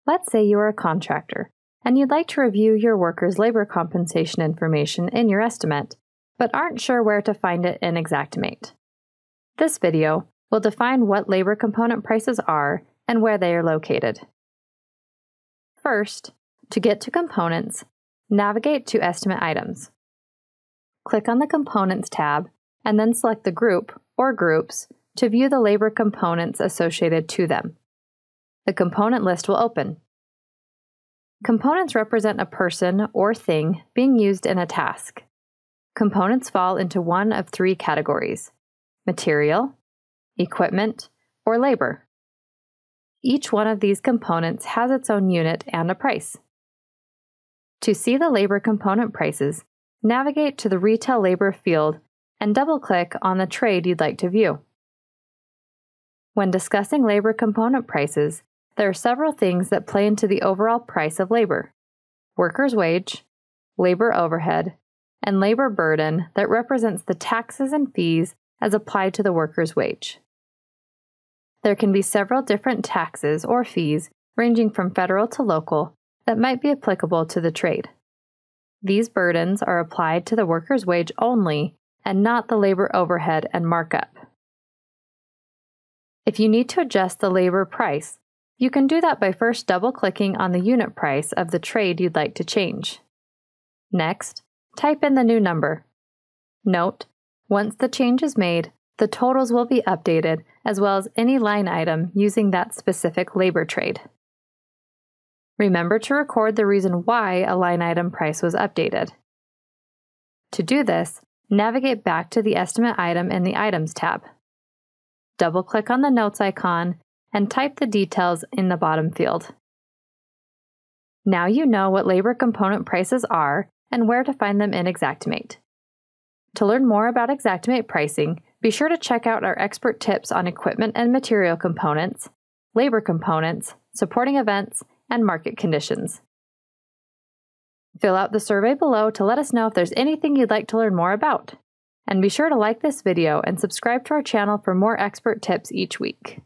Let's say you are a contractor and you'd like to review your workers' labor compensation information in your estimate, but aren't sure where to find it in Xactimate. This video will define what labor component prices are and where they are located. First, to get to Components, navigate to Estimate Items. Click on the Components tab and then select the group or groups to view the labor components associated to them. The component list will open. Components represent a person or thing being used in a task. Components fall into one of three categories: material, equipment, or labor. Each one of these components has its own unit and a price. To see the labor component prices, navigate to the Retail Labor field and double-click on the trade you'd like to view. When discussing labor component prices, there are several things that play into the overall price of labor: workers' wage, labor overhead, and labor burden that represents the taxes and fees as applied to the worker's wage. There can be several different taxes or fees ranging from federal to local that might be applicable to the trade. These burdens are applied to the worker's wage only and not the labor overhead and markup. If you need to adjust the labor price, you can do that by first double-clicking on the unit price of the trade you'd like to change. Next, type in the new number. Note, once the change is made, the totals will be updated as well as any line item using that specific labor trade. Remember to record the reason why a line item price was updated. To do this, navigate back to the Estimate item in the Items tab. Double-click on the Notes icon and type the details in the bottom field. Now you know what labor component prices are and where to find them in Xactimate. To learn more about Xactimate pricing, be sure to check out our expert tips on equipment and material components, labor components, supporting events, and market conditions. Fill out the survey below to let us know if there's anything you'd like to learn more about. And be sure to like this video and subscribe to our channel for more expert tips each week.